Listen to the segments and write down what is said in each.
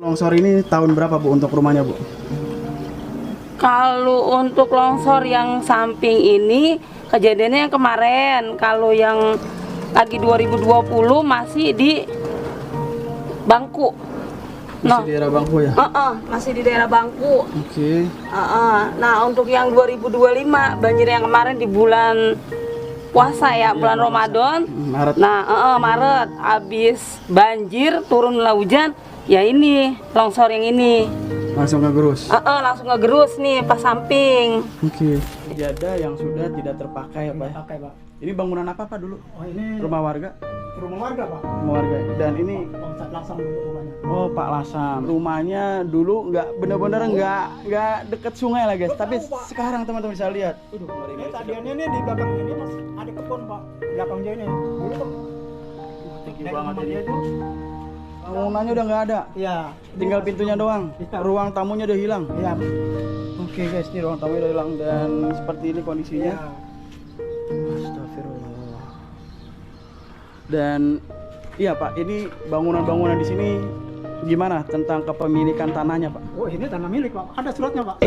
Longsor ini tahun berapa Bu untuk rumahnya Bu? Kalau untuk longsor yang samping ini kejadiannya yang kemarin. Kalau yang lagi 2020 masih di Bangku. Masih di daerah Bangku ya? Masih di daerah Bangku. Oke. Nah untuk yang 2025 banjir yang kemarin di bulan puasa ya, bulan Ramadan. Maret. Nah Maret habis banjir turunlah hujan, ya ini longsor yang ini. Langsung ngegerus? Langsung ngegerus nih pas samping. Oke. Jada yang sudah tidak terpakai ya Pak? Pakai Pak. Ini bangunan apa Pak dulu? Oh ini Rumah warga? rumah warga Pak. Rumah warga. Dan ini Pak Lasam dulu rumahnya. oh Pak Lasam. Rumahnya dulu nggak bener-bener nggak deket sungai lah guys. Tapi sekarang teman-teman bisa lihat. Ini tadiannya nih di belakang ini mas ada kebun Pak. Belakangnya ini. Dulu kan Tinggi naik banget rumah ini. dia itu. Bangunannya udah nggak ada. Iya. Tinggal pintunya doang. Bisa. Ruang tamunya udah hilang. Iya. Oke guys, ini ruang tamunya udah hilang dan seperti ini kondisinya. Iya. Astagfirullah. Dan iya Pak, ini bangunan-bangunan di sini gimana tentang kepemilikan tanahnya Pak? Oh ini tanah milik Pak. Ada suratnya Pak.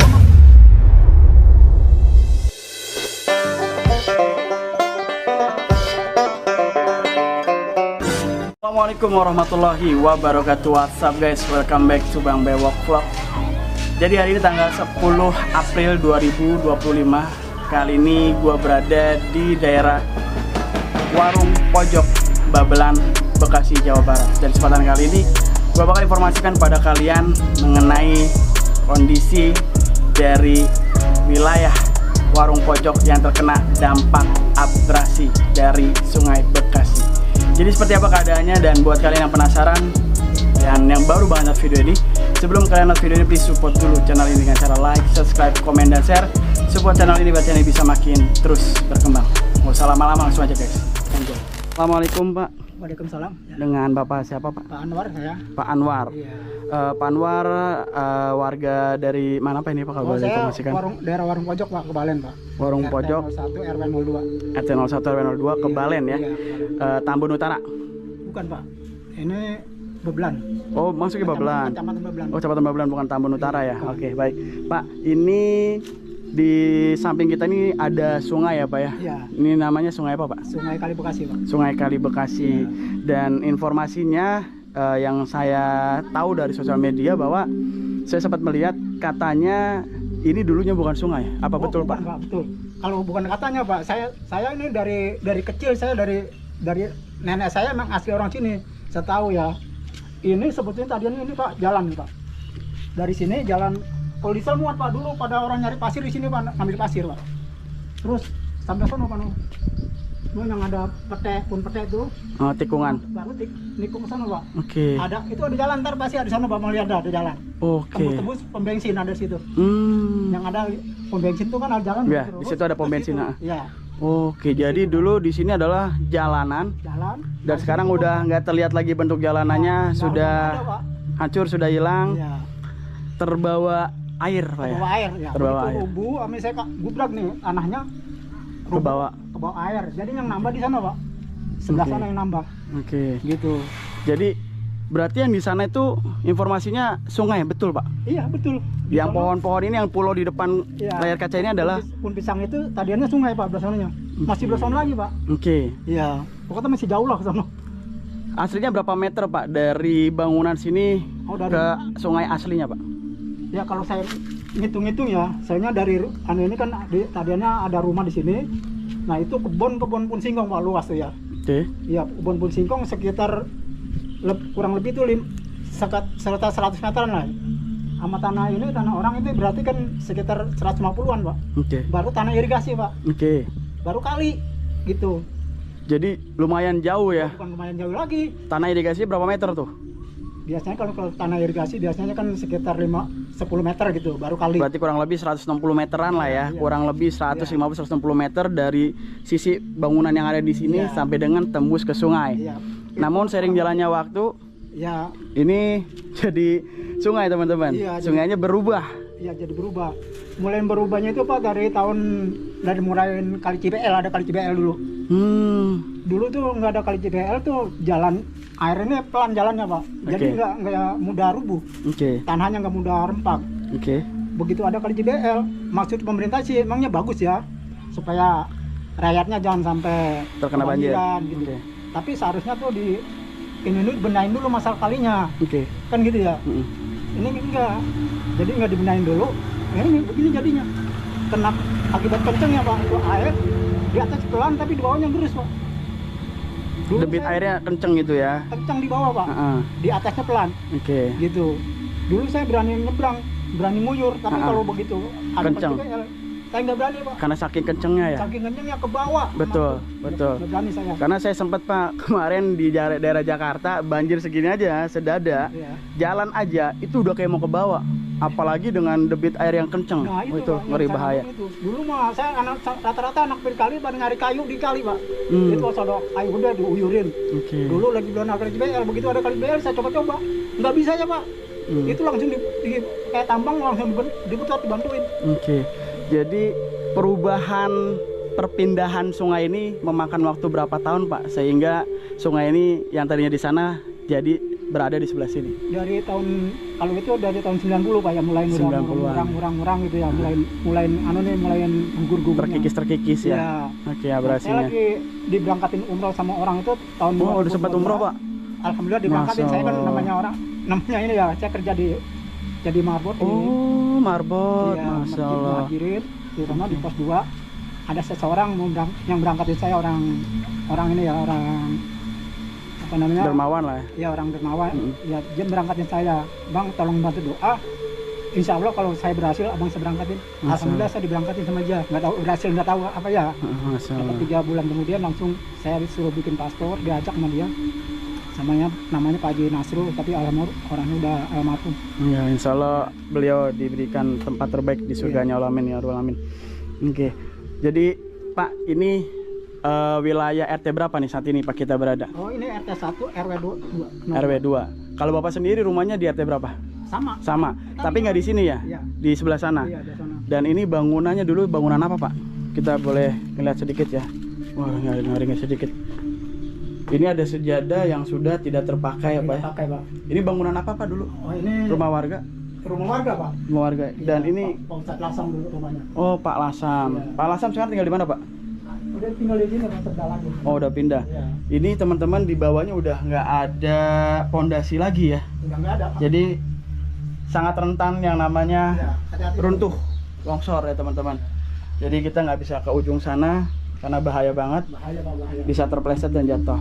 Assalamualaikum warahmatullahi wabarakatuh. What's up guys, welcome back to Bang Bewok Vlog. Jadi hari ini tanggal 10 April 2025. Kali ini gua berada di daerah Warung Pojok, Babelan, Bekasi, Jawa Barat. Dan kesempatan kali ini gua bakal informasikan pada kalian mengenai kondisi dari wilayah Warung Pojok yang terkena dampak abrasi dari Sungai Bekasi. Jadi seperti apa keadaannya, dan buat kalian yang penasaran dan yang baru banget nonton video ini, sebelum kalian nonton video ini, please support dulu channel ini dengan cara like, subscribe, komen, dan share. Support channel ini biar channel ini bisa makin terus berkembang. Nggak usah lama-lama, langsung aja guys. Enjoy. Assalamualaikum Pak. Waalaikumsalam. Ya. Dengan Bapak siapa Pak? Pak Anwar saya. Pak Anwar. Iya. Pak Anwar warga dari mana Pak ini Pak, kalau Oh, boleh saya informasikan? daerah Warung Pojok Pak, Kebalen Pak. Warung Pojok, RT 01 RW 02. RT 01 RW 02 Kebalen ya. Iya. Tambun Utara. Bukan Pak. Ini Bebelan. Oh, masuk ke Babelan. Kecamatan Bebelan. Oh, Kecamatan Babelan, bukan Tambun Utara ya. Oke, baik. Pak, ini di samping kita ini ada sungai ya Pak ya? Iya. Ini namanya sungai apa Pak? Sungai Kali Bekasi Pak. Sungai Kali Bekasi. Dan informasinya yang saya tahu dari sosial media bahwa saya sempat melihat katanya ini dulunya bukan sungai. Apa betul bukan, Pak? Betul. Kalau bukan katanya Pak, saya ini dari kecil, saya dari nenek saya emang asli orang sini. Saya tahu ya. Ini sebetulnya tadinya ini Pak jalan nih Pak. Dari sini jalan polisi muat Pak, dulu pada orang nyari pasir di sini Pak, ngambil pasir Pak. Terus sampai sono Pak. Itu yang ada pun pete itu Oh, tikungan. baru nikung ke sana Pak. Oke. Ada itu ada jalan, ntar pasti ada di sana Pak, mau lihat ada jalan. Oke. Tembus pom bensin ada di situ. Yang ada pom bensin itu kan ada jalan. Ya, terus di situ ada pom ke bensin, situ. ah. Iya. Oke, jadi dulu di sini adalah jalanan Jalan. dan sekarang udah nggak terlihat lagi bentuk jalanannya, Nah, sudah ada, Pak. hancur, sudah hilang, Iya. terbawa air Pak ya. Terbawa air ya. Terbawa Begitu air. Rubuh, ame saya Kak, gubrak nih tanahnya. Kebawa. Kebawa air. Jadi yang nambah di sana, Pak. Sebelah Oke. sana yang nambah. Oke. Gitu. Jadi berarti yang di sana itu informasinya sungai, betul Pak? Iya, betul. Di Yang sana, pohon-pohon ini, yang pulau di depan iya, layar kaca ini adalah Pun Pisang itu tadiannya sungai, Pak, belah sananya. Masih belah sana lagi, Pak. oke. Iya. Pokoknya masih jauh lah ke sana. Aslinya berapa meter Pak dari bangunan sini Oh, dari ke sungai aslinya Pak? Ya kalau saya ngitung-ngitung ya, sayanya dari ini kan tadiannya ada rumah di sini. Nah, itu kebun pun singkong Pak, luas tuh ya. Oke. Iya, kebun pun singkong sekitar kurang lebih itu sekitar 100 meteran lah. Sama tanah ini, tanah orang itu berarti kan sekitar 150-an Pak. Oke. Baru tanah irigasi Pak, Oke. baru kali gitu. Jadi lumayan jauh ya. Bukan lumayan jauh lagi. Tanah irigasi berapa meter tuh? Biasanya kalau tanah irigasi biasanya kan sekitar 10 meter gitu, baru kali. Berarti kurang lebih 160 meteran lah ya. Iya. Kurang lebih 150-160 meter dari sisi bangunan yang ada di sini Iya. sampai dengan tembus ke sungai. Iya. Namun sering jalannya waktu, Ya, ini jadi sungai teman-teman. Iya, jadi- Sungainya berubah. ya jadi berubah. Mulai berubahnya itu Pak dari mulai kali CBL, ada kali CBL dulu. Hmm. Dulu tuh nggak ada kali CBL tuh jalan air ini pelan jalannya Pak, jadi Oke. nggak mudah rubuh, Oke. tanahnya nggak mudah rempak. Oke. Begitu ada kali JBL, maksud pemerintah sih emangnya bagus ya, supaya rakyatnya jangan sampai Terkena banjir. kebanjiran gitu. Oke. Tapi seharusnya tuh ini benahin dulu masalah kalinya, Oke. kan gitu ya. Mm-mm. Ini enggak, jadi nggak dibenahin dulu. Ini begini jadinya, kena akibat kencengnya Pak, itu air di atas pelan tapi di bawahnya gerus Pak. Dulu Debit saya airnya kenceng gitu ya. kenceng di bawah Pak, Heeh. di atasnya pelan. Oke. Gitu. Dulu saya berani nyebrang, berani nguyur, tapi kalau begitu ada Kenceng. JBL, saya nggak berani Pak. Karena saking kencengnya ya. Saking kencengnya ke bawah. Betul, betul. Nggak berani saya. Karena saya sempat Pak kemarin di daerah Jakarta banjir segini aja, sedada. Iya. Jalan aja itu udah kayak mau ke bawah. Apalagi dengan debit air yang kenceng. Nah Oh, itu, itu Pak, yang ngeri saya bahaya. ngomong itu. Dulu mah saya rata-rata anak berkali pada nyari kayu di kali Pak. Hmm. Itu ada kayu udah diuyurin. Oke. Dulu lagi belum ada kali JBL, begitu ada kali JBL saya coba-coba, nggak bisa ya Pak. Hmm. Itu langsung kayak tambang langsung diputar dibantuin. Oke. Jadi perubahan perpindahan sungai ini memakan waktu berapa tahun Pak sehingga sungai ini yang tadinya di sana jadi berada di sebelah sini? Dari tahun kalau itu dari tahun 90 Pak ya mulai 90-an. murang gitu ya, mulai gugur-gugur. Terkikis ya. Iya. Oke, Saya abrasinya. lagi diberangkatin umroh sama orang itu tahun Oh, udah sempat 2022. umroh Pak? Alhamdulillah diberangkatin. Masya Saya kan Allah. namanya ini ya, saya kerja jadi marbot ini. Oh, marbot, Iya, masya Masjid Allah. Muhajirin di sana di pos 2 ada seseorang yang berangkatin saya, orang ini ya, orang apa namanya, Dermawan lah. ya orang dermawan. Mm-mm. Ya dia berangkatin saya, Bang tolong bantu doa, insya Allah kalau saya berhasil abang saya berangkatin. Masya Alhamdulillah saya diberangkatin sama dia, nggak tahu berhasil nggak tahu apa ya. Masya Dapat Allah. 3 bulan kemudian langsung saya disuruh bikin paspor, diajak sama dia, namanya Pak Haji Nasrul, tapi alhamdulillah orangnya udah almarhum. Ya, insya Allah beliau diberikan tempat terbaik di surganya. Amin ya rabbal alamin. Oke. Jadi Pak, ini wilayah RT berapa nih saat ini Pak kita berada? Oh ini RT 1 RW 2. RW 2. Kalau Bapak sendiri rumahnya di RT berapa? Sama. Sama. Tapi nggak di sini ya? Iya. Di sebelah sana. Iya di sana. Dan ini bangunannya dulu bangunan apa Pak? Kita boleh ngeliat sedikit ya. Wah, ngeri sedikit. Ini ada sejadah yang sudah tidak terpakai ya Pak. Tidak pakai Pak. Ini bangunan apa Pak dulu? Oh ini Rumah warga? rumah warga Pak. Rumah warga. Dan Iya, ini Pak Ustadz Lasam dulu rumahnya. oh Pak Lasam. Iya. Pak Lasam sekarang tinggal di mana Pak? Udah tinggal di sini Pak Sedalan. Oh udah pindah. Iya. Ini teman-teman di bawahnya udah nggak ada pondasi lagi ya. Udah nggak ada Pak. Jadi sangat rentan yang namanya Iya, hati-hati. runtuh, longsor ya teman-teman. Jadi kita nggak bisa ke ujung sana karena bahaya banget, Bahaya Pak, bahaya. bisa terpleset dan jatuh.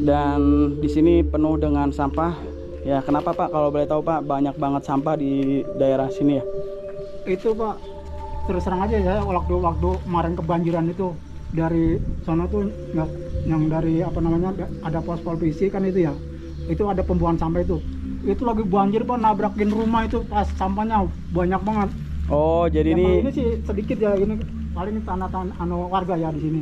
Dan di sini penuh dengan sampah. Ya kenapa Pak? Kalau boleh tahu Pak, banyak banget sampah di daerah sini ya. Itu Pak, terus terang aja ya, waktu kemarin kebanjiran itu dari sana tuh yang dari apa namanya ada pos polisi kan itu ya, itu ada pembuangan sampah itu lagi banjir Pak, nabrakin rumah itu pas sampahnya banyak banget. Oh jadi Ini ini sih sedikit ya, ini paling tanah-tanah warga ya di sini.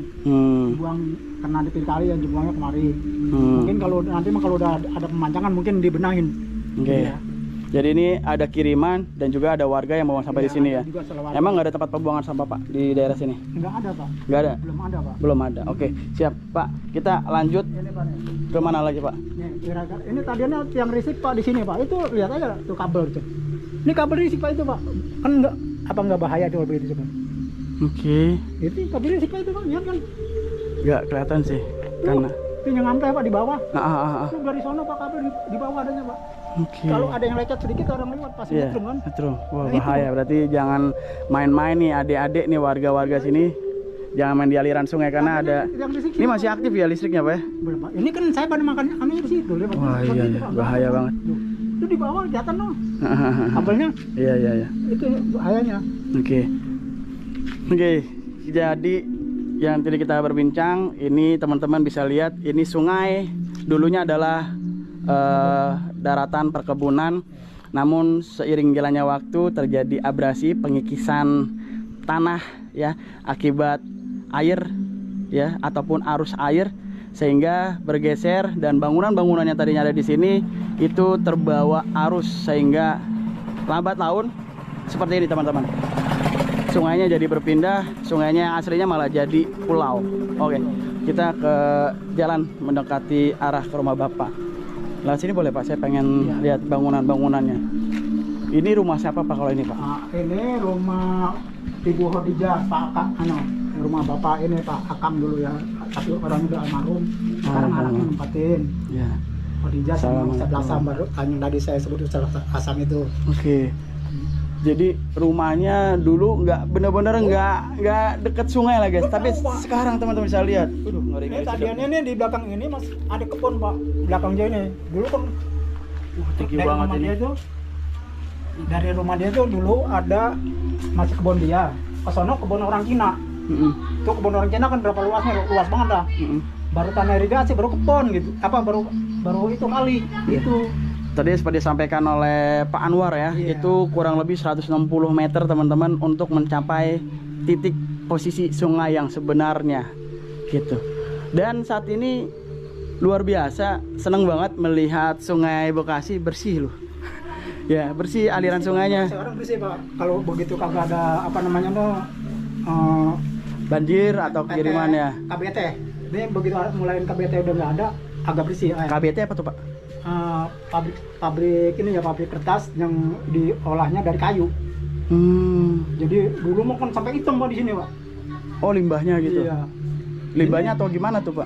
Buang karena di kali yang dibuangnya kemari. Mungkin kalau nanti mah kalau udah ada pemancangan mungkin dibenahin. Oke. Iya. Jadi ini ada kiriman dan juga ada warga yang membuang sampah di Iya, sini ada ya. juga salah warga. Emang nggak ada tempat pembuangan sampah Pak di daerah sini? Nggak ada Pak, Nggak ada? belum ada Pak. Belum ada. Oke, siap Pak. Kita lanjut Ini Pak nih. ke mana lagi Pak? Nih, kira-kira ini tadinya tiang listrik Pak di sini Pak. Itu lihat aja tuh kabel itu. Ini kabel listrik Pak itu Pak. Kan nggak bahaya tuh begitu Pak. Oke. Itu kabel listrik Pak itu Pak, lihat kan. Nggak kelihatan sih karena. Itu yang ngampe Pak di bawah. Ah. Itu dari sana Pak kabel di bawah adanya Pak. Oke. Kalau ada yang lecet sedikit orang lewat pasti Iya, nyetrum kan. betul. Wah, Nah, itu. bahaya. Berarti jangan main-main nih adik-adik nih warga-warga sini. Jangan main di aliran sungai karena ada. Yang listrik Ini masih aktif ya listriknya Pak ya? Belum, Pak. Ini kan saya pada makan kami di situ. Lihat, Pak. Wah, iya, Itu, iya. Pak. Bahaya banget. Tuh. Itu di bawah kelihatan loh. Kabelnya Iya. itu bahayanya. Oke. Jadi yang tadi kita berbincang, ini teman-teman bisa lihat ini sungai dulunya adalah daratan perkebunan. Namun seiring jalannya waktu terjadi abrasi, pengikisan tanah ya akibat air ya ataupun arus air sehingga bergeser dan bangunan-bangunan yang tadinya ada di sini itu terbawa arus sehingga lambat laun seperti ini teman-teman. Sungainya jadi berpindah, sungainya yang aslinya malah jadi pulau. Oke. kita ke jalan mendekati arah ke rumah Bapak. Lah sini boleh Pak, saya pengen lihat bangunan-bangunannya. Ini rumah siapa Pak kalau ini Pak? Ini rumah Ibu Khadijah, rumah Bapak ini Pak Akam dulu ya. Tapi orang udah almarhum. Sekarang anaknya nempatin. Ya. Khadijah sama Ustadz Lasam baru yang tadi saya sebut Ustadz Lasam itu. Oke. Jadi rumahnya dulu nggak bener-bener nggak deket sungai lah guys. Tapi sekarang teman-teman bisa lihat. Waduh, ngeri-ngeri. Tadiannya ini di belakang ini mas ada kebun Pak. Belakangnya ini. Dulu kan tinggi dari banget rumah ini. dia tuh, dari rumah dia tuh dulu ada masih kebun dia. Ke sono kebun orang Cina. Itu kebun orang Cina kan berapa luasnya? Luas banget dah. Baru tanah irigasi, baru kebun gitu. Baru itu kali itu. Tadi seperti disampaikan oleh Pak Anwar ya, itu kurang lebih 160 meter teman-teman untuk mencapai titik posisi sungai yang sebenarnya gitu. Dan saat ini luar biasa, seneng banget melihat sungai Bekasi bersih loh. Ya, bersih aliran sungainya. Sekarang bersih Pak. Kalau begitu kagak ada apa namanya tuh banjir atau kiriman ya. KBT. Ini begitu mulai KBT udah nggak ada, agak bersih. KBT apa tuh Pak? Pabrik ini ya, pabrik kertas yang diolahnya dari kayu. Jadi dulu mau kan sampai hitam Pak di sini Pak. Oh limbahnya gitu. Iya. Limbahnya atau gimana tuh Pak?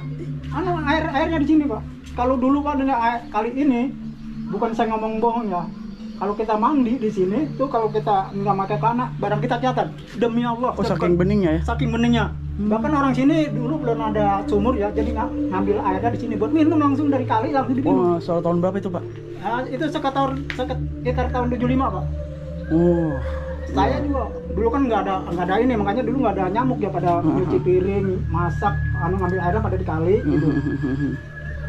Airnya di sini Pak. Kalau dulu Pak dengan kali ini, bukan saya ngomong bohong ya. Kalau kita mandi di sini tuh, kalau kita nggak pakai celana, barang kita catat. Demi Allah. Oh saking beningnya ya? Saking beningnya. Bahkan orang sini dulu belum ada sumur ya, jadi ngambil airnya di sini buat minum langsung dari kali langsung diminum. Oh, soal tahun berapa itu Pak? Itu sekitar tahun 75 Pak. Oh. Saya juga dulu kan nggak ada ini, makanya dulu nggak ada nyamuk ya, pada nyuci piring, masak, ngambil airnya pada di kali gitu.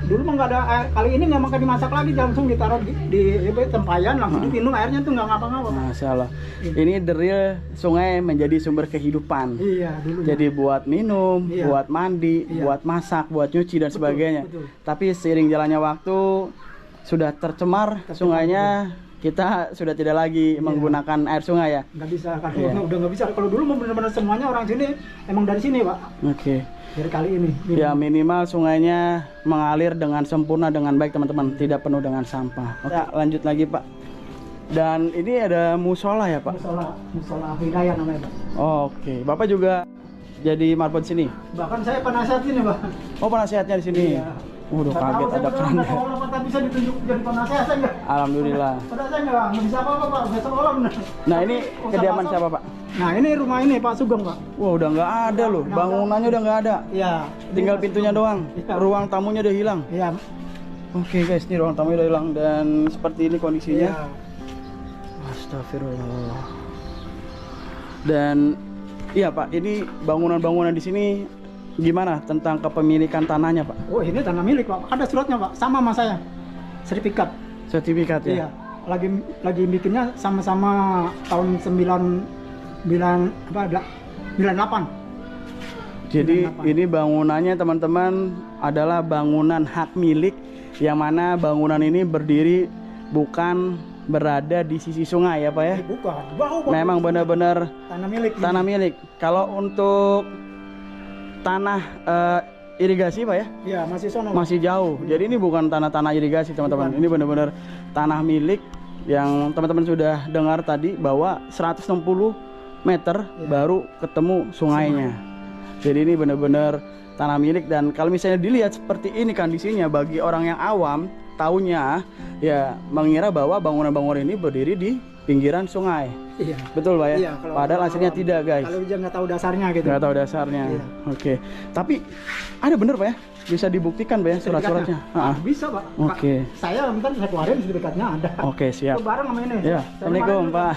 Dulu mah nggak ada air, kali ini nggak makan dimasak lagi, langsung ditaruh di tempayan, langsung diminum, airnya tuh nggak ngapa-ngapa. Masya Allah. Ini the real sungai menjadi sumber kehidupan. Iya dulu. Jadi buat minum, buat mandi, buat masak, buat nyuci dan sebagainya. Betul. Tapi seiring jalannya waktu sudah tercemar sungainya. Kita sudah tidak lagi menggunakan air sungai ya. Nggak bisa, karena udah nggak bisa. Kalau dulu mau benar-benar semuanya orang sini emang dari sini Pak. Oke. Dari kali ini. Ya minimal sungainya mengalir dengan sempurna dengan baik teman-teman, tidak penuh dengan sampah. Oke, lanjut lagi Pak. Dan ini ada musola ya Pak? Musola Hidayah namanya Pak. Oke, Bapak juga jadi marbot sini? Bahkan saya penasihat ini Pak. Oh penasihatnya di sini? Iya. Udah kaget ada kerannya. Kalau Pak bisa ditunjuk jadi penasehat saya enggak? Alhamdulillah. Padahal saya enggak bisa apa-apa Pak, saya sekolah benar. Nah ini kediaman siapa Pak? Nah ini rumah ini Pak Sugeng Pak. Wah udah nggak ada loh, bangunannya udah nggak ada. Iya. Tinggal pintunya doang, ruang tamunya udah hilang. Iya. Oke guys, ini ruang tamunya udah hilang dan seperti ini kondisinya. Iya. Astagfirullah. Dan iya Pak, ini bangunan-bangunan di sini gimana tentang kepemilikan tanahnya Pak? Oh ini tanah milik Pak, ada suratnya Pak, sama sama saya, sertifikat. Sertifikat ya? Iya. Lagi bikinnya sama-sama tahun 98. Jadi ini bangunannya teman-teman adalah bangunan hak milik, yang mana bangunan ini berdiri bukan berada di sisi sungai ya Pak ya? Bukan, bawah Pak. Memang benar-benar tanah milik. Tanah milik. Kalau untuk tanah irigasi Pak ya? Iya, masih sono. Masih jauh. Jadi ini bukan tanah-tanah irigasi teman-teman. Ini benar-benar tanah milik yang teman-teman sudah dengar tadi bahwa 160 meter baru ketemu sungainya. Jadi ini benar-benar tanah milik, dan kalau misalnya dilihat seperti ini kondisinya, bagi orang yang awam taunya ya mengira bahwa bangunan-bangunan ini berdiri di pinggiran sungai. Iya. Betul Pak ya? Iya, Padahal aslinya tidak guys. Kalau dia nggak tahu dasarnya gitu. Nggak tahu dasarnya. Iya. Oke. Tapi ada bener Pak ya? Bisa dibuktikan Pak ya surat-suratnya? Bisa Pak. Oke. Saya bentar saya keluarin sertifikatnya ada. Oke siap. Itu bareng sama ini. Ya. Assalamualaikum Pak.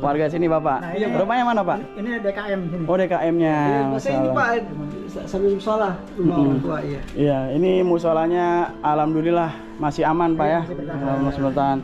Warga sini Bapak. Nah, iya. Rumahnya mana Pak? Ini DKM sini. Oh DKM-nya. Saya ini Pak sambil musola rumah orang tua iya. Iya, ini musolanya alhamdulillah masih aman Pak ya. Masih bertahan.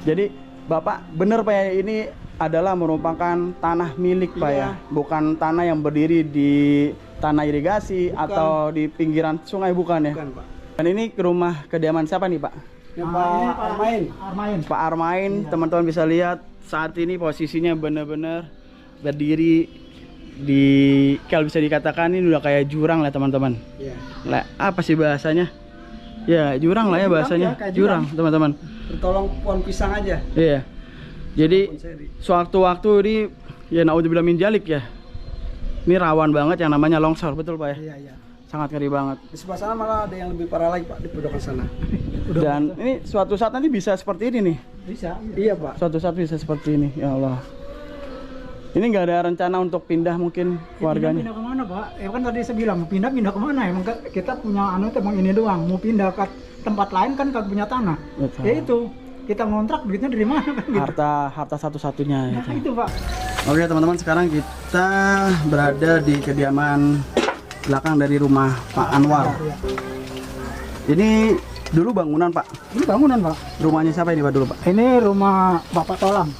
Jadi Bapak bener Pak ya, ini adalah merupakan tanah milik Pak ya, bukan tanah yang berdiri di tanah irigasi atau di pinggiran sungai, bukan ya? Bukan Pak. Dan ini ke rumah kediaman siapa nih Pak? Pak Armain. Pak Armain, teman-teman bisa lihat saat ini posisinya benar-benar berdiri kalau bisa dikatakan ini udah kayak jurang lah teman-teman. Iya. Lah, apa sih bahasanya? Ya, jurang lah ya bahasanya. Ya, kayak jurang, teman-teman. Bertolong pohon pisang aja. Iya. Jadi sewaktu-waktu ini ya naudzubillah min dzalik ya. Ini rawan banget yang namanya longsor, betul Pak ya? Iya, iya. Sangat ngeri banget. Di sebelah sana malah ada yang lebih parah lagi Pak, di pojokan sana. Dan ini suatu saat nanti bisa seperti ini nih. Bisa. Iya Pak. Suatu saat bisa seperti ini, ya Allah. Ini nggak ada rencana untuk pindah mungkin keluarganya? Pindah kemana Pak? Ya kan tadi saya bilang mau pindah kemana? Emang kita punya emang ini doang. Mau pindah ke tempat lain kan kagak punya tanah. Betul. Ya itu kita ngontrak duitnya dari mana kan? Gitu. Harta satu-satunya. Nah, Gitu. itu Pak. Oke teman-teman, sekarang kita berada di kediaman belakang dari rumah Pak Anwar. Ya. Ini dulu bangunan Pak. Ini bangunan Pak. Rumahnya siapa ini Pak dulu Pak? Ini rumah Bapak Tolang.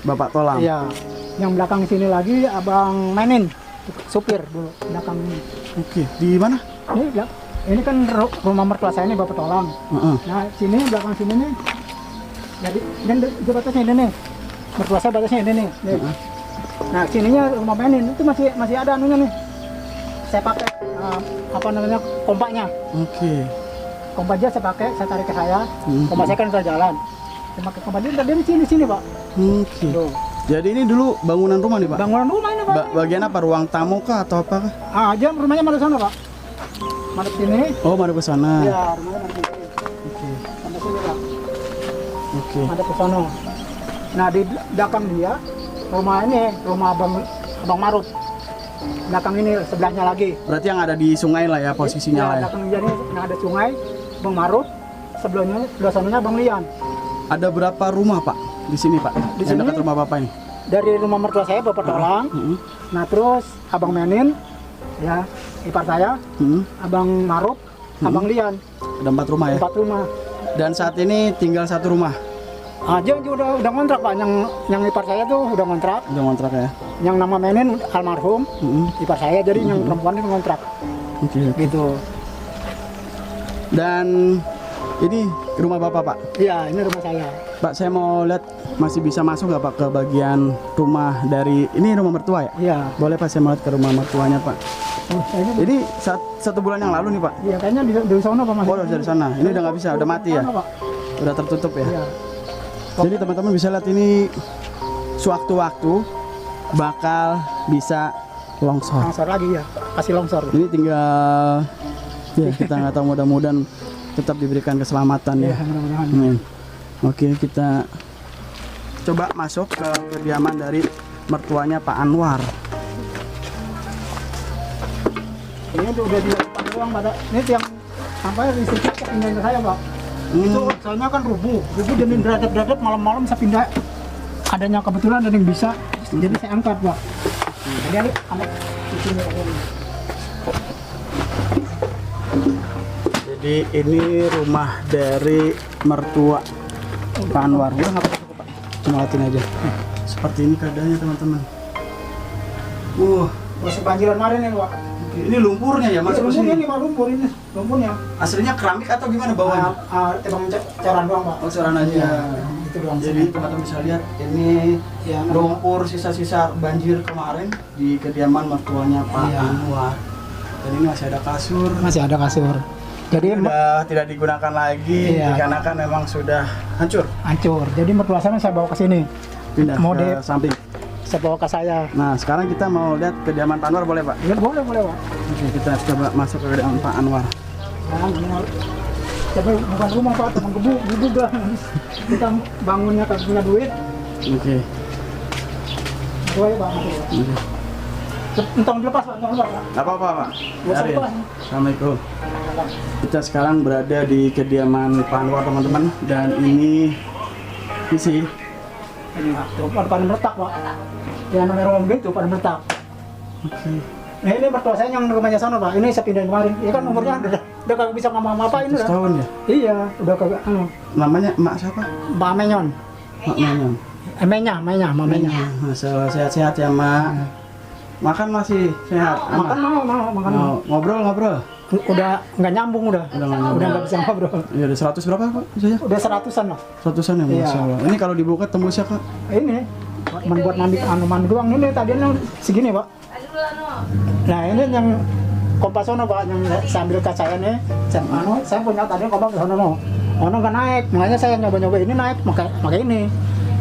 Bapak Tolang. Iya. Yang belakang sini lagi Abang Menin, supir dulu belakang ini. Oke, di mana? Ini kan rumah mertua saya ini Bapak Tolang. Nah, sini belakang sini nih. Jadi ini batasnya ini nih. Mertua saya batasnya ini nih. Nih. Nah, sininya rumah Menin itu masih ada anunya nih. Saya pakai apa namanya kompaknya. Oke. Kompaknya saya pakai, saya tarik ke saya. Kompak saya kan udah jalan. Saya pakai kompaknya dari sini Pak. Oke. Tuh. Jadi ini dulu bangunan rumah nih Pak? Bangunan rumah ini Pak. Bagian apa? Ruang tamu kah atau apa kah? Aja rumahnya madep sana Pak. Madep sini. Oh, madep ke sana. Iya, rumahnya madep sini. Oke. Sampai sini Pak. Oke. Madep ke sana. Nah di belakang dia rumah ini rumah Abang Marut. Belakang ini sebelahnya lagi. Berarti yang ada di sungai lah ya posisinya lah ya. Belakang dia ini yang ada sungai Bang Marut. Sebelahnya sebelah sananya Bang Lian. Ada berapa rumah Pak di sini Pak? Di yang sini? dekat rumah Bapak ini? Dari rumah mertua saya Bapak Tolang. Nah terus Abang Menin, ya ipar saya, Abang Marut, Abang Lian. Ada 4 rumah ya? 4 rumah. Dan saat ini tinggal 1 rumah? Aja udah ngontrak Pak. Yang ipar saya tuh udah ngontrak. Udah ngontrak ya? Yang nama Menin almarhum, ipar saya, jadi yang perempuan itu ngontrak. Oke. Gitu. Dan ini rumah Bapak Pak? Iya, ini rumah saya. Pak, saya mau lihat masih bisa masuk nggak Pak ke bagian rumah dari ini rumah mertua ya? Iya. Boleh Pak, saya mau lihat ke rumah mertuanya Pak. Oh, kayaknya Ini 1 bulan yang lalu nih Pak? iya, kayaknya di sana Pak Mas. Oh, dari sana. Ini udah nggak bisa, udah mati ya? Sana, Pak. Udah tertutup ya? Iya. Jadi teman-teman bisa lihat ini sewaktu-waktu bakal bisa longsor. Longsor lagi ya, kasih longsor. Ini tinggal ya kita nggak tahu, mudah-mudahan tetap diberikan keselamatan ya. Iya, mudah-mudahan. Amin. Oke, kita coba masuk ke kediaman dari mertuanya Pak Anwar. Ini udah di depan doang, Pak. Ini yang sampai listrik pindahin ke saya, Pak. Itu soalnya kan rubuh jadi derajat malam-malam saya pindah. Adanya kebetulan ada yang bisa, jadi saya angkat, Pak. Jadi ada di sini. Jadi ini rumah dari mertua Pak Anwar. Udah nggak apa-apa Pak, cuma liatin aja. Seperti ini keadaannya teman-teman. Masih banjiran kemarin ya, Pak. Ini lumpurnya ya masuk ke Lumpurnya sini. nih, Pak, lumpurnya. Aslinya keramik atau gimana bawahnya? Tebang coran doang, Pak. Oh, coran aja. Iya, itu doang. Jadi teman-teman bisa lihat ini Ya, lumpur sisa-sisa banjir kemarin di kediaman mertuanya Pak Iya. Anwar. Dan ini masih ada kasur. masih ada kasur. Jadi Sudah tidak digunakan lagi Iya. dikarenakan memang sudah hancur. hancur. Jadi mertua saya bawa ke sini. Pindah Mau ke di- samping. Saya bawa ke saya. Nah, sekarang kita mau lihat kediaman Pak Anwar, boleh Pak? Ya, boleh, Pak. Oke, kita coba masuk ke kediaman Pak Anwar. Nah, tapi bukan rumah, Pak, teman gubuk lah. Kita bangunnya kagak punya duit. Oke. Boleh, Pak. Oke. Entong dilepas, Pak. Entong dilepas, Pak. Nggak apa-apa Pak. Nggak usah Biarin. lepas. Assalamualaikum. Kita sekarang berada di kediaman Pak Anwar teman-teman, dan ini sih Ini, Pak. Tuh, pada meletak, Pak. Yang namanya rumah begitu, pada meletak. oke. Nah, ini mertua saya yang rumahnya sana, Pak. Ini saya pindahin kemarin. Ini kan umurnya udah kagak bisa ngapa-ngapain udah. Setahun ya. Iya, udah kagak Namanya Mak siapa? Mbak Menyon. Mak Manyon. Mamenya. Masalah sehat-sehat ya Mak. Makan masih sehat. Makan aman? makan. Mau ngobrol. Udah nggak nyambung udah. Udah nggak nyambung. Udah nggak bisa ngobrol. Ya udah 100 berapa Pak? Biasanya? Udah 100-an lah. 100-an ya Iya. Masya Allah. Ini kalau dibuka tembus ya Kak? Ini buat mandi doang ini tadinya segini, Pak. Nah ini yang kompas sono Pak, yang sambil ke saya nih, saya punya tadi kompas sono no. Ono nggak naik, makanya saya nyoba-nyoba ini naik, pakai ini,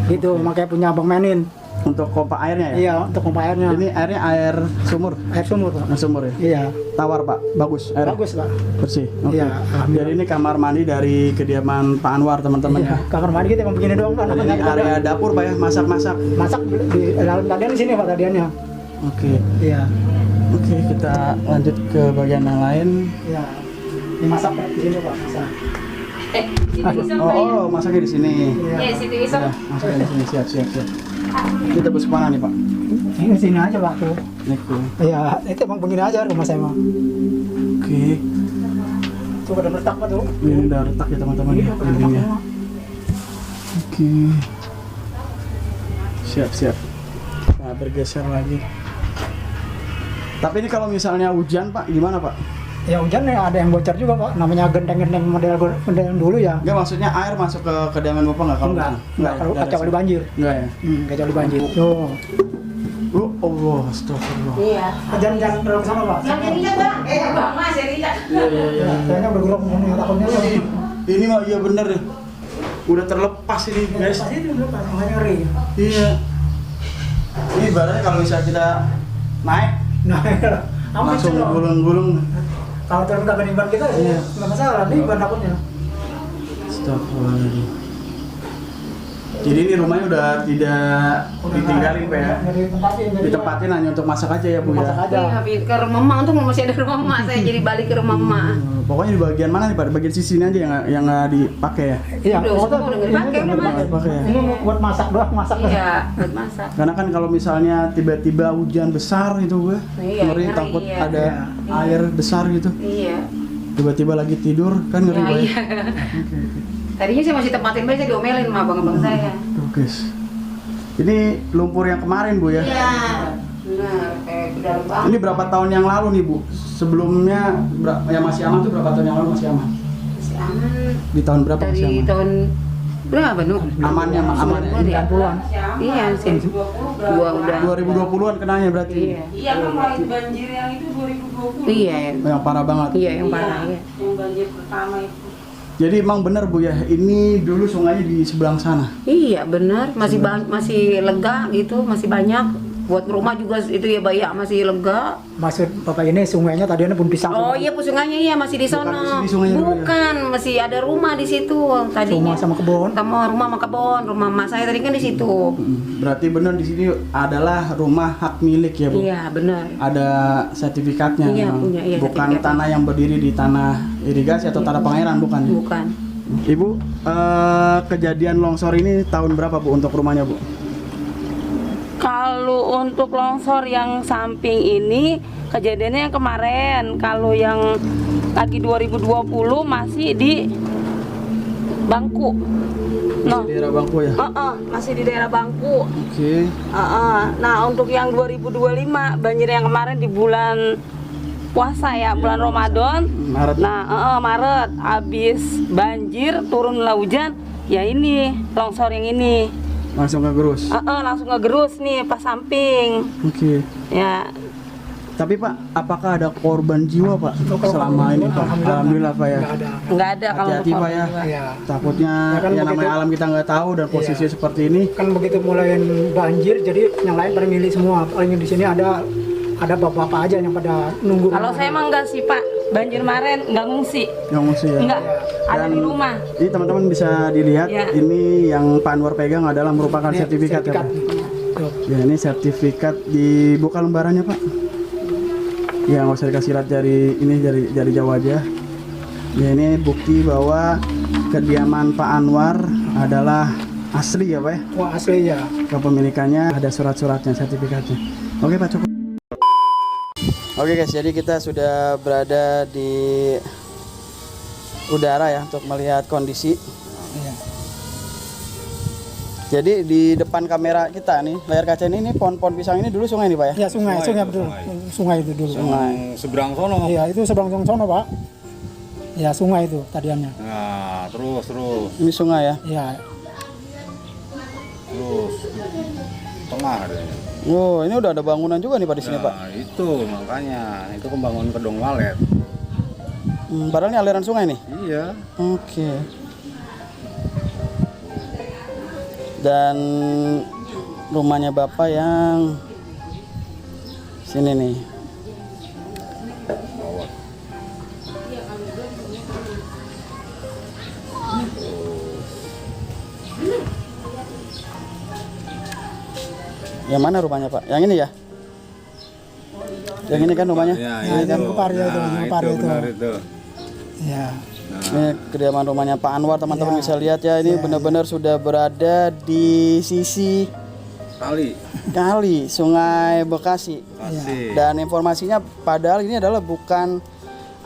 gitu, makanya punya abang mainin. Untuk pompa airnya ya? Iya, untuk pompa airnya. Ini airnya air sumur? Air sumur Pak. Air sumur ya? Iya. Tawar Pak? Bagus airnya? Bagus Pak. Bersih? Oke. Iya. Jadi ini kamar mandi dari kediaman Pak Anwar teman-teman Iya. ya? Kamar mandi kita emang begini doang Pak. Jadi ini area dapur Pak ya? Masak-masak? Masak di dalam tadian di sini Pak tadiannya. Oke. Iya. Oke, kita lanjut ke bagian yang lain. Iya. Ini masak Pak di sini Pak. Masak. Oh, masaknya di sini. Ya, situ bisa. Ya, masaknya di sini. Siap. Kita tebus kemana nih Pak? Ini sini aja Pak tuh. Ini tuh. Iya, itu emang begini aja rumah saya mah. Oke. Tuh udah retak Pak tuh. Ini udah retak ya teman-teman ya, dindingnya. Oke. Siap. Nah, bergeser lagi. Tapi ini kalau misalnya hujan Pak, gimana Pak? Ya hujan ya ada yang bocor juga Pak. Namanya genteng-genteng model dulu ya. Enggak, maksudnya air masuk ke kediaman Bapak nggak kalau Enggak ya? kalau kecuali banjir. Enggak ya? Kecuali banjir. Tuh. Allah, astagfirullah. Iya. Jangan terlalu sama Pak. Yang Rita bang, bang mas ya Rita. Iya. Kayaknya udah gerok ini takutnya. Ini mah iya bener ya. Udah terlepas ini guys. Pasti itu udah pas ngeri. Iya. Ini ibaratnya kalau misalnya kita naik Nah, langsung gulung-gulung. kalau turun ke ban kita Iya. nggak masalah, ini ban takutnya. Astagfirullahaladzim. Jadi ini rumahnya udah tidak ditinggalin Pak ya? Ditempatin hanya untuk masak aja ya Bu ya? Masak aja. Iya, habis ke rumah mama, untung masih ada rumah mama, saya jadi balik ke rumah mama. Pokoknya di bagian mana nih Pak? Di bagian sisi ini aja yang nggak dipakai ya? Iya, Udah, pokoknya semua udah nggak dipakai, udah dipakai. Pakai ya? Ini buat masak doang, masak doang. Iya, buat masak. Karena kan kalau misalnya tiba-tiba hujan besar gitu gue, Iya, ngeri ngeri, takut iya. ada Iya. air besar gitu. Iya. Tiba-tiba lagi tidur kan ngeri Ya, banget. iya. Tadinya saya masih tempatin baik, saya diomelin sama abang-abang saya. Tuh guys. Ini lumpur yang kemarin Bu ya? Iya. Benar, kayak udah banget. Ini berapa tahun yang lalu nih Bu? Sebelumnya yang masih aman tuh berapa tahun yang lalu masih aman? Masih aman. Di tahun berapa masih Dari aman? tahun berapa Nuh? Amannya mah aman ya? 90-an. Iya, sih. Dua udah. 2020-an kenanya berarti? Iya. Iya kan kalau banjir yang itu 2020. Iya, Yang parah banget. iya yang parah ya. Yang banjir pertama itu. Jadi emang bener Bu ya, ini dulu sungainya di sebelah sana. Iya benar, masih lega gitu, masih banyak. Buat rumah juga itu ya Bayak masih lega. Maksud Bapak ini sungainya tadinya pun pisang. Oh iya, sungainya iya masih di Bukan sono. di sini sungainya dulu ya? Bukan, masih ada rumah di situ tadinya. Rumah sama kebun. Sama rumah sama kebun, rumah emak saya tadi kan di situ. Berarti bener di sini adalah rumah hak milik ya Bu? Iya benar. Ada sertifikatnya Iya, memang. punya, iya, Bukan sertifikatnya. tanah yang berdiri di tanah irigasi atau tanah pengairan, bukan ya? Bukan. Ibu, kejadian longsor ini tahun berapa Bu untuk rumahnya Bu? Kalau untuk longsor yang samping ini kejadiannya yang kemarin. Kalau yang lagi 2020 masih di Bangku. No. Di daerah Bangku ya? Masih di daerah Bangku. Oke. Nah untuk yang 2025 banjir yang kemarin di bulan puasa ya, bulan Ramadan. Maret. Nah Maret habis banjir turunlah hujan, ya ini longsor yang ini. Langsung ngegerus? Langsung ngegerus nih pas samping. Oke. Ya. Tapi Pak, apakah ada korban jiwa Pak selama ini Pak? Alhamdulillah Pak ya. Nggak ada. Nggak ada kalau Hati-hati untuk Pak ya. korban. Iya. Takutnya Ya kan ya namanya begitu. alam kita nggak tahu dan posisi Iya. seperti ini. Kan begitu mulai banjir, jadi yang lain pada milih semua. Paling di sini ada bapak-bapak aja yang pada nunggu. Kalau saya emang enggak sih Pak, banjir kemarin nggak ngungsi, Yang ngungsi ya. enggak, ada Dan di rumah. Ini teman-teman bisa dilihat, Ya. ini yang Pak Anwar pegang adalah merupakan Ini sertifikat ya Pak. Tuh. Ya ini sertifikat, dibuka lembarannya Pak. Ya nggak usah dikasih lihat dari jauh aja. Ya ini bukti bahwa kediaman Pak Anwar adalah asli ya Pak ya. Wah asli ya. Kepemilikannya ada surat-suratnya, sertifikatnya. Oke Pak, cukup. Oke guys, jadi kita sudah berada di udara ya untuk melihat kondisi. Iya. Jadi di depan kamera kita nih, layar kaca ini pohon-pohon pisang ini dulu sungai nih Pak ya? Ya sungai betul. Sungai itu dulu. Sungai. Seberang sono. Iya itu seberang sono Pak. Ya sungai itu tadiannya. Nah, terus. Ini sungai ya? Iya. Terus. tengah deh. Oh, ini udah ada bangunan juga nih Pak di sini, Pak. Nah, itu makanya itu pembangunan Kedung Walet. Padahal ini aliran sungai nih. Iya. Oke. Dan rumahnya Bapak yang sini nih. Bawah. Yang mana rumahnya Pak? Yang ini ya? Yang ini kan rumahnya? Ya, Nah, itu. yang Ngepar ya itu, Nah, Ngepar itu. benar itu. Ya. Ini kediaman rumahnya Pak Anwar, teman-teman bisa lihat ya. Ini benar-benar sudah berada di sisi kali Sungai Bekasi. Kasih. Dan informasinya padahal ini adalah bukan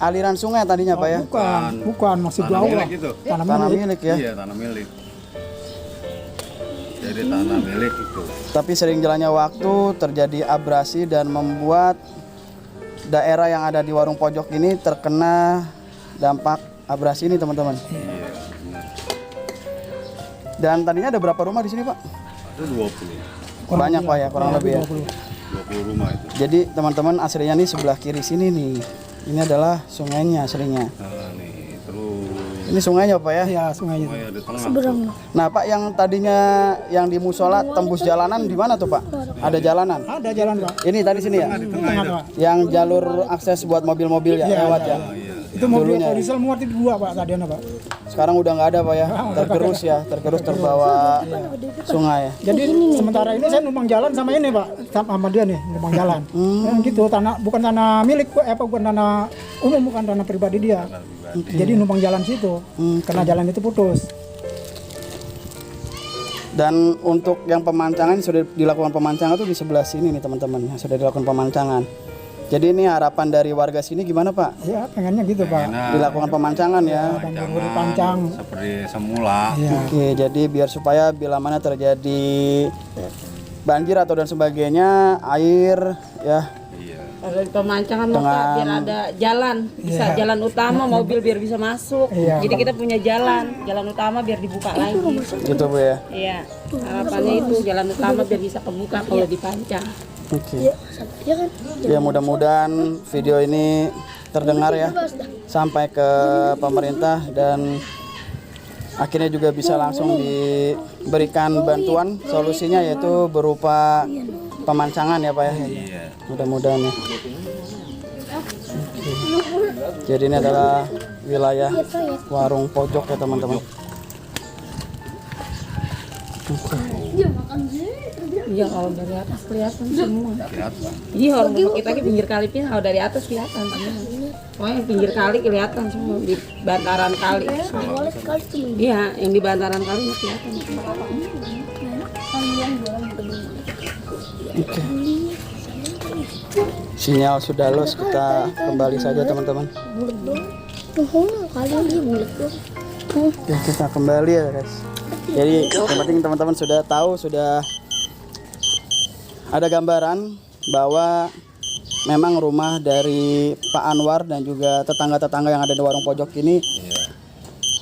aliran sungai tadinya Pak ya. Bukan, masih Tanah jauh milik lah. itu. Tanah milik ya. Iya, tanah milik. Jadi tanah milik itu. Tapi sering jalannya waktu terjadi abrasi dan membuat daerah yang ada di warung pojok ini terkena dampak abrasi ini teman-teman. Iya, benar. Dan tadinya ada berapa rumah di sini Pak? Ada 20. Banyak Pak ya, kurang lebih ya. 20 rumah itu. Jadi teman-teman aslinya nih sebelah kiri sini nih. Ini adalah sungainya aslinya. Nah, nih terus Ini sungainya Pak ya. Ya, sungai itu. sungai ada tengah. Nah Pak, yang tadinya yang di musola tembus jalanan di mana tuh Pak? Ada jalanan. Ada jalan, Pak. Ini tadi sini ya. Di tengah, Pak. Yang jalur akses buat mobil-mobil ya Iya, lewat ya. Oh, iya. Itu mobil Dulunya. diesel muat itu dua, Pak, tadinya, Pak. Sekarang udah nggak ada Pak ya. Tergerus ya, tergerus terbawa sungai. Jadi sementara ini saya numpang jalan sama ini, Pak, sama dia nih, numpang jalan. Gitu, tanah bukan tanah milik, bukan tanah umum, bukan tanah pribadi dia. Jadi numpang jalan situ, karena jalan itu putus. Dan untuk yang pemancangan sudah dilakukan pemancangan tuh di sebelah sini nih teman-teman. Sudah dilakukan pemancangan. Jadi ini harapan dari warga sini gimana Pak? Ya, pengennya gitu, Pak. Dilakukan pemancangan ya. Jangan pancang. Seperti semula. Ya. Oke, jadi biar supaya bila mana terjadi banjir atau dan sebagainya, air ya Iya. Kalau di pemancangan maka biar ada jalan, bisa jalan utama mobil biar bisa masuk. Iya. Jadi kita punya jalan utama biar dibuka lagi. gitu Bu ya. Iya, harapannya itu jalan utama biar bisa kebuka kalau dipancang. Oke. Ya mudah-mudahan video ini terdengar ya sampai ke pemerintah dan akhirnya juga bisa langsung diberikan bantuan solusinya yaitu berupa pemancangan ya Pak ya. Iya. Mudah-mudahan ya. Jadi ini adalah wilayah warung pojok ya teman-teman. Iya, kalau dari atas kelihatan semua. Kelihatan. Iya, orang rumah kita ke pinggir kali pun kalau dari atas kelihatan semua. Pokoknya pinggir kali kelihatan semua di bantaran kali. Iya, yang di bantaran kali ini kelihatan. Oke. Sinyal sudah los, kita kembali saja teman-teman. Oke, kita kembali ya guys. Jadi yang penting teman-teman sudah tahu, sudah ada gambaran bahwa memang rumah dari Pak Anwar dan juga tetangga-tetangga yang ada di warung pojok ini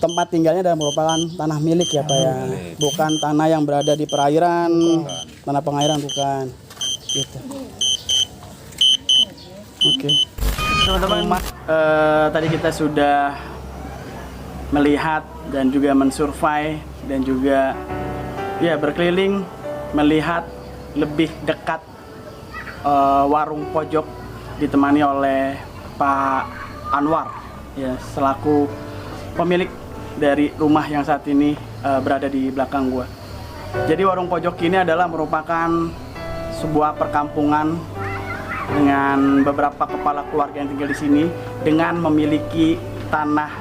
tempat tinggalnya adalah merupakan tanah milik ya Pak ya. Bukan tanah yang berada di perairan, tanah pengairan bukan. Gitu. Oke. Teman-teman, tadi kita sudah melihat dan juga mensurvey dan juga ya berkeliling melihat lebih dekat warung pojok ditemani oleh Pak Anwar ya selaku pemilik dari rumah yang saat ini berada di belakang gua. Jadi warung pojok ini adalah merupakan sebuah perkampungan dengan beberapa kepala keluarga yang tinggal di sini dengan memiliki tanah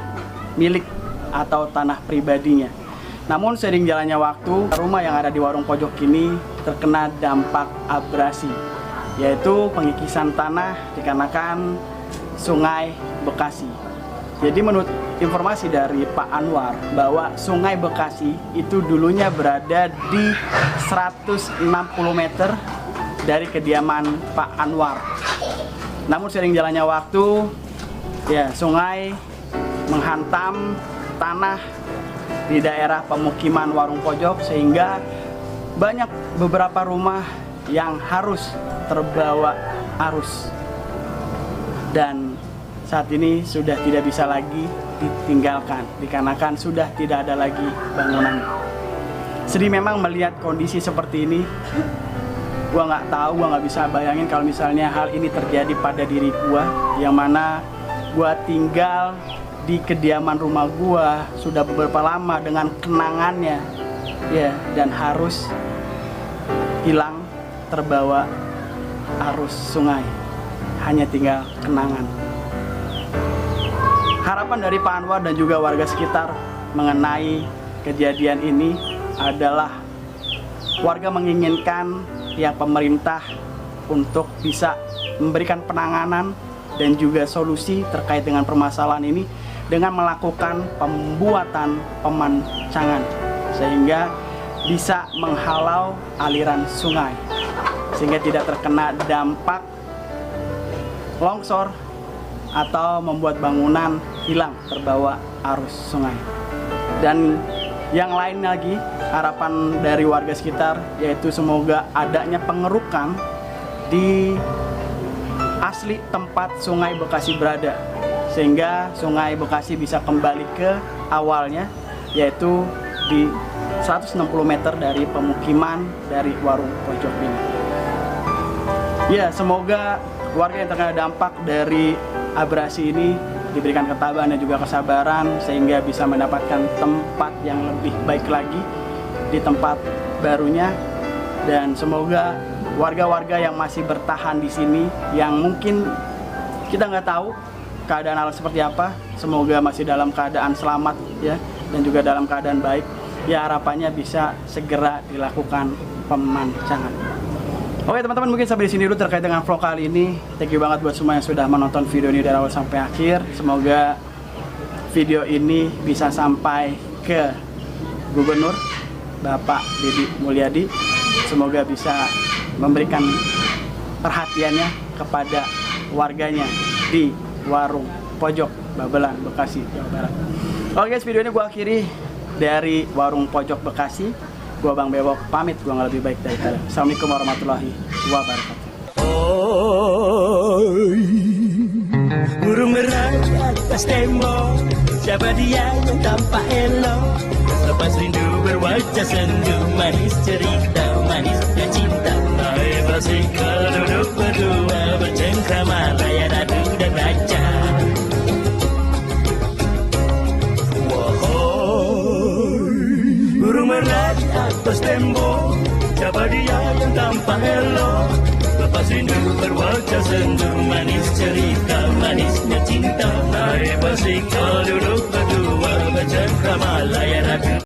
milik atau tanah pribadinya. Namun sering jalannya waktu, rumah yang ada di warung pojok ini terkena dampak abrasi, yaitu pengikisan tanah dikarenakan Sungai Bekasi. Jadi menurut informasi dari Pak Anwar bahwa Sungai Bekasi itu dulunya berada di 160 meter dari kediaman Pak Anwar. Namun sering jalannya waktu, ya sungai menghantam tanah di daerah pemukiman warung pojok sehingga banyak beberapa rumah yang harus terbawa arus. Dan saat ini sudah tidak bisa lagi ditinggalkan dikarenakan sudah tidak ada lagi bangunan. Sedih memang melihat kondisi seperti ini. Gua nggak tahu, gua nggak bisa bayangin kalau misalnya hal ini terjadi pada diri gua, yang mana gua tinggal di kediaman rumah gua sudah beberapa lama dengan kenangannya, ya, dan harus hilang terbawa arus sungai. Hanya tinggal kenangan. Harapan dari Pak Anwar dan juga warga sekitar mengenai kejadian ini adalah warga menginginkan pihak pemerintah untuk bisa memberikan penanganan dan juga solusi terkait dengan permasalahan ini dengan melakukan pembuatan pemancangan sehingga bisa menghalau aliran sungai sehingga tidak terkena dampak longsor atau membuat bangunan hilang terbawa arus sungai. Dan yang lain lagi, harapan dari warga sekitar yaitu semoga adanya pengerukan di asli tempat Sungai Bekasi berada sehingga Sungai Bekasi bisa kembali ke awalnya, yaitu di 160 meter dari pemukiman dari Warung Pojok ini. Ya, semoga warga yang terkena dampak dari abrasi ini diberikan ketabahan dan juga kesabaran sehingga bisa mendapatkan tempat yang lebih baik lagi di tempat barunya. Dan semoga warga-warga yang masih bertahan di sini, yang mungkin kita nggak tahu keadaan alam seperti apa, semoga masih dalam keadaan selamat ya, dan juga dalam keadaan baik. Ya, harapannya bisa segera dilakukan pemancangan. Oke teman-teman, mungkin sampai di sini dulu terkait dengan vlog kali ini. Thank you banget buat semua yang sudah menonton video ini dari awal sampai akhir. Semoga video ini bisa sampai ke Gubernur Bapak Deddy Mulyadi. Semoga bisa memberikan perhatiannya kepada warganya di Warung Pojok Babelan, Bekasi, Jawa Barat. Oke guys, video ini gue akhiri dari Warung Pojok Bekasi. Gua Bang Bewok pamit, gua nggak lebih baik dari kalian. Assalamualaikum warahmatullahi wabarakatuh. Burung merah atas tembok, siapa dia yang tampak elok? Lepas rindu berwajah sendu, manis cerita, manisnya cinta. Hai bersikap duduk berdua, bercengkrama, layar adu dan raja. Burung merah di atas tembok, siapa dia yang tampak elok? Lepas rindu berwajah sendu, manis cerita, manisnya cinta. Hai bersikap duduk berdua, bercengkrama, layar adu.